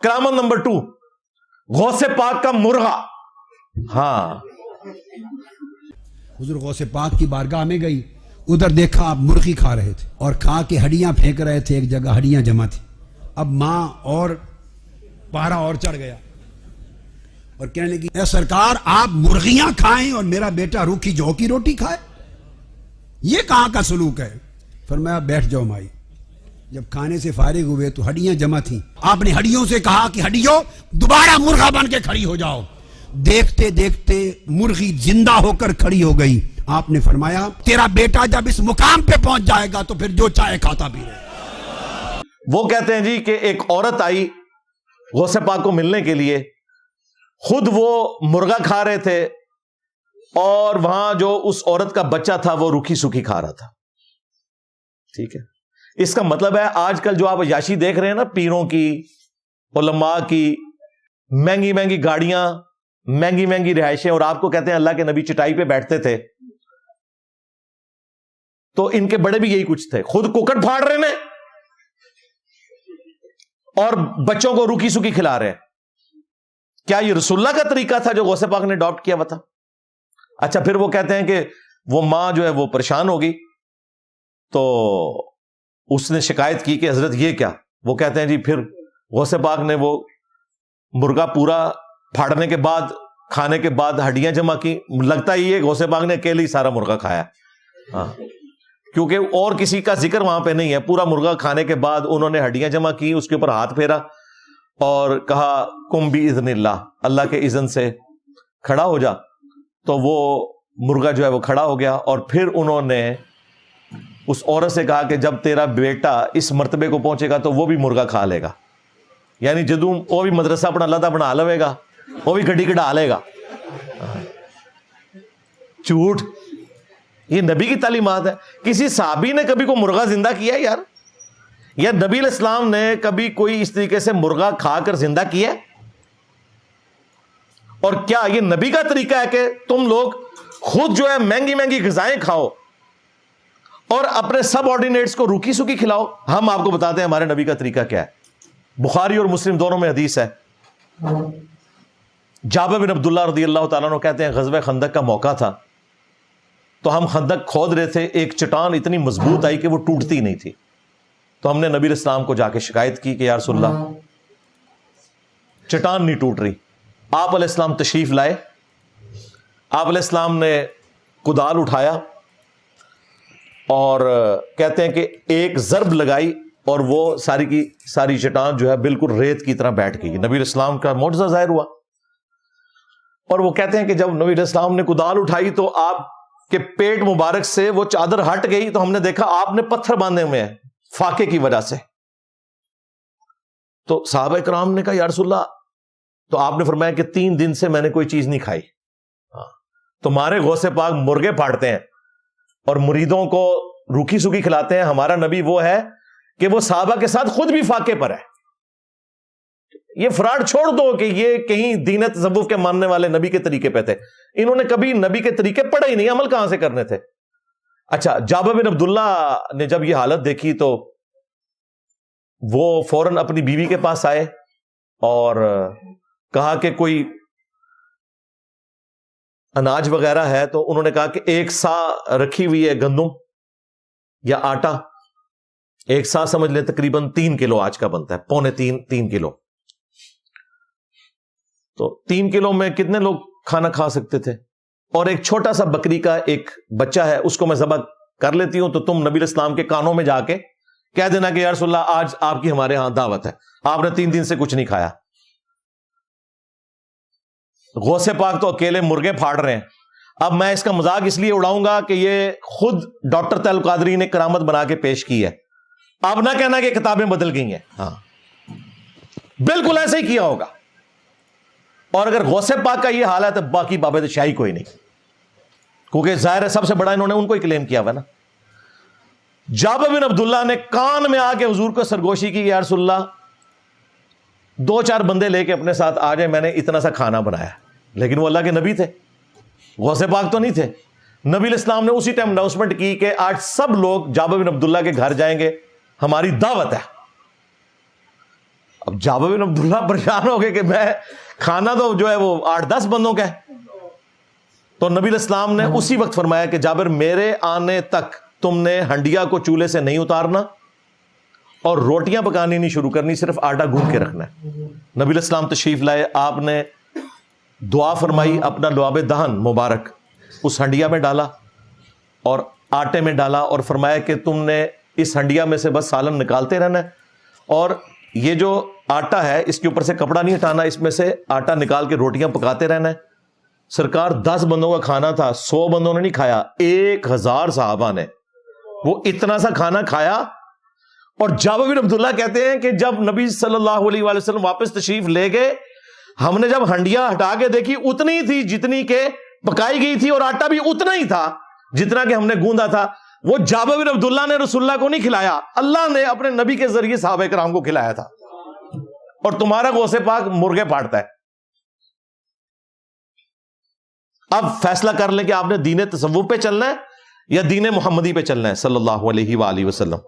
کرامت نمبر 2، غوث پاک کا مرغا. ہاں، حضور غوث پاک کی بارگاہ میں گئی، ادھر دیکھا آپ مرغی کھا رہے تھے اور کھا کے ہڈیاں پھینک رہے تھے، ایک جگہ ہڈیاں جمع تھی. اب ماں اور پارا اور چڑھ گیا اور کہنے لگی اے سرکار آپ مرغیاں کھائیں اور میرا بیٹا روکھی جو کی روٹی کھائے، یہ کہاں کا سلوک ہے؟ فرمایا بیٹھ جاؤ مائی. جب کھانے سے فارغ ہوئے تو ہڈیاں جمع تھیں. آپ نے ہڈیوں سے کہا کہ ہڈیوں دوبارہ مرغا بن کے کھڑی ہو جاؤ. دیکھتے دیکھتے مرغی زندہ ہو کر کھڑی ہو گئی. آپ نے فرمایا تیرا بیٹا جب اس مقام پہ پہنچ جائے گا تو پھر جو چاہے کھاتا بھی رہے. وہ کہتے ہیں جی کہ ایک عورت آئی غوث پاک کو ملنے کے لیے، خود وہ مرغا کھا رہے تھے اور وہاں جو اس عورت کا بچہ تھا وہ روکھی سوکھی کھا رہا تھا. ٹھیک ہے، اس کا مطلب ہے آج کل جو آپ عیاشی دیکھ رہے ہیں نا، پیروں کی، علماء کی، مہنگی مہنگی گاڑیاں، مہنگی مہنگی رہائشیں، اور آپ کو کہتے ہیں اللہ کے نبی چٹائی پہ بیٹھتے تھے، تو ان کے بڑے بھی یہی کچھ تھے. خود کوکٹ پھاڑ رہے ہیں اور بچوں کو روکھی سوکھی کھلا رہے ہیں. کیا یہ رسول اللہ کا طریقہ تھا جو غوث پاک نے اڈاپٹ کیا ہوا تھا؟ اچھا، پھر وہ کہتے ہیں کہ وہ ماں جو ہے وہ پریشان ہوگی تو اس نے شکایت کی کہ حضرت یہ کیا؟ وہ کہتے ہیں جی پھر غوث پاک نے وہ مرغا پورا پھاڑنے کے بعد، کھانے کے بعد ہڈیاں جمع کی. لگتا ہی ہے غوث پاک نے اکیلے ہی سارا مرغا کھایا. ہاں، کیونکہ اور کسی کا ذکر وہاں پہ نہیں ہے. پورا مرغا کھانے کے بعد انہوں نے ہڈیاں جمع کی، اس کے اوپر ہاتھ پھیرا اور کہا کم باذن اللہ، اللہ کے اذن سے کھڑا ہو جا. تو وہ مرغا جو ہے وہ کھڑا ہو گیا. اور پھر انہوں نے اس عورت سے کہا کہ جب تیرا بیٹا اس مرتبے کو پہنچے گا تو وہ بھی مرغا کھا لے گا، یعنی جدوں وہ بھی مدرسہ اپنا اللہ بنا لے گا، وہ بھی گڈی کٹا لے گا. جھوٹ، یہ نبی کی تعلیمات ہے. کسی صحابی نے کبھی کوئی مرغا زندہ کیا یار؟ یا نبی علیہ السلام نے کبھی کوئی اس طریقے سے مرغا کھا کر زندہ کیا؟ اور کیا یہ نبی کا طریقہ ہے کہ تم لوگ خود جو ہے مہنگی مہنگی غذائیں کھاؤ اور اپنے سب آرڈینیٹس کو روکی سوکی کھلاؤ؟ ہم آپ کو بتاتے ہیں ہمارے نبی کا طریقہ کیا ہے. بخاری اور مسلم دونوں میں حدیث ہے. جابر بن عبداللہ رضی اللہ تعالیٰ عنہ کہتے ہیں غزوہ خندق کا موقع تھا تو ہم خندق کھود رہے تھے. ایک چٹان اتنی مضبوط آئی کہ وہ ٹوٹتی نہیں تھی. تو ہم نے نبی علیہ السلام کو جا کے شکایت کی کہ یا رسول اللہ چٹان نہیں ٹوٹ رہی. آپ علیہ السلام تشریف لائے. آپ علیہ السلام نے کدال اٹھایا اور کہتے ہیں کہ ایک ضرب لگائی اور وہ ساری کی ساری چٹان جو ہے بالکل ریت کی طرح بیٹھ گئی. نبی علیہ السلام کا معجزہ ظاہر ہوا. اور وہ کہتے ہیں کہ جب نبی علیہ السلام نے کدال اٹھائی تو آپ کے پیٹ مبارک سے وہ چادر ہٹ گئی تو ہم نے دیکھا آپ نے پتھر باندھے ہوئے ہیں فاقے کی وجہ سے. تو صحابہ کرام نے کہا یا رسول اللہ، تو آپ نے فرمایا کہ 3 دن سے میں نے کوئی چیز نہیں کھائی. تمہارے غوث پاک مرغے پھاڑتے ہیں اور مریدوں کو روکھی سوکھی کھلاتے ہیں. ہمارا نبی وہ ہے کہ وہ صحابہ کے ساتھ خود بھی فاقے پر ہے. یہ فراڈ چھوڑ دو کہ یہ کہیں دین تصوف کے ماننے والے نبی کے طریقے پہ تھے. انہوں نے کبھی نبی کے طریقے پڑھے ہی نہیں، عمل کہاں سے کرنے تھے. اچھا، جابر بن عبداللہ نے جب یہ حالت دیکھی تو وہ فوراً اپنی بیوی کے پاس آئے اور کہا کہ کوئی اناج وغیرہ ہے. تو انہوں نے کہا کہ 1 سا رکھی ہوئی ہے گندم یا آٹا. 1 سا سمجھ لیں تقریباً 3 کلو آج کا بنتا ہے، پونے 3 کلو. تو 3 کلو میں کتنے لوگ کھانا کھا سکتے تھے؟ اور ایک چھوٹا سا بکری کا ایک بچہ ہے، اس کو میں ذبح کر لیتی ہوں تو تم نبی علیہ السلام کے کانوں میں جا کے کہہ دینا کہ یا رسول اللہ آج آپ کی ہمارے ہاں دعوت ہے، آپ نے 3 دن سے کچھ نہیں کھایا. غوث پاک تو اکیلے مرغے پھاڑ رہے ہیں. اب میں اس کا مذاق اس لیے اڑاؤں گا کہ یہ خود ڈاکٹر طیب القادری نے کرامت بنا کے پیش کی ہے. آپ نہ کہنا کہ کتابیں بدل گئی ہیں. ہاں، بالکل ایسے ہی کیا ہوگا. اور اگر غوث پاک کا یہ حال ہے تو باقی بابے شاہی کوئی نہیں، کیونکہ ظاہر ہے سب سے بڑا انہوں نے ان کو ہی کلیم کیا ہوا نا. جابر بن عبداللہ نے کان میں آ کے حضور کو سرگوشی کی یا رسول اللہ 2-4 بندے لے کے اپنے ساتھ آ جائیں، میں نے اتنا سا کھانا بنایا. لیکن وہ اللہ کے نبی تھے، غوث پاک تو نہیں تھے. نبی علیہ السلام نے اسی ٹائم اناؤنسمنٹ کی کہ آج سب لوگ جابر بن عبداللہ کے گھر جائیں گے، ہماری دعوت ہے. اب جابر بن عبداللہ پریشان ہو گئے کہ میں کھانا تو جو ہے وہ 8-10 بندوں کا ہے. تو نبی علیہ السلام نے اسی وقت فرمایا کہ جابر میرے آنے تک تم نے ہنڈیا کو چولہے سے نہیں اتارنا اور روٹیاں پکانی نہیں شروع کرنی, صرف آٹا گوندھ کے رکھنا ہے. نبی علیہ السلام تشریف لائے, آپ نے دعا فرمائی, اپنا لعاب دہن مبارک اس ہنڈیا میں ڈالا اور آٹے میں ڈالا اور فرمایا کہ تم نے اس ہنڈیا میں سے بس سالن نکالتے رہنا ہے, اور یہ جو آٹا ہے اس کے اوپر سے کپڑا نہیں ہٹانا, اس میں سے آٹا نکال کے روٹیاں پکاتے رہنا ہے. سرکار 10 بندوں کا کھانا تھا, 100 بندوں نے نہیں کھایا, 1000 صحابہ نے وہ اتنا سا کھانا کھایا. اور جابر بن عبداللہ کہتے ہیں کہ جب نبی صلی اللہ علیہ وآلہ وسلم واپس تشریف لے گئے, ہم نے جب ہنڈیا ہٹا کے دیکھی اتنی تھی جتنی کہ پکائی گئی تھی, اور آٹا بھی اتنا ہی تھا جتنا کہ ہم نے گوندا تھا. وہ جابر بن عبداللہ نے رسول اللہ کو نہیں کھلایا, اللہ نے اپنے نبی کے ذریعے صحابہ کرام کو کھلایا تھا. اور تمہارا غوث پاک مرغے پاڑتا ہے. اب فیصلہ کر لیں کہ آپ نے دین تصوف پہ چلنا ہے یا دین محمدی پہ چلنا ہے صلی اللہ علیہ وآلہ وسلم.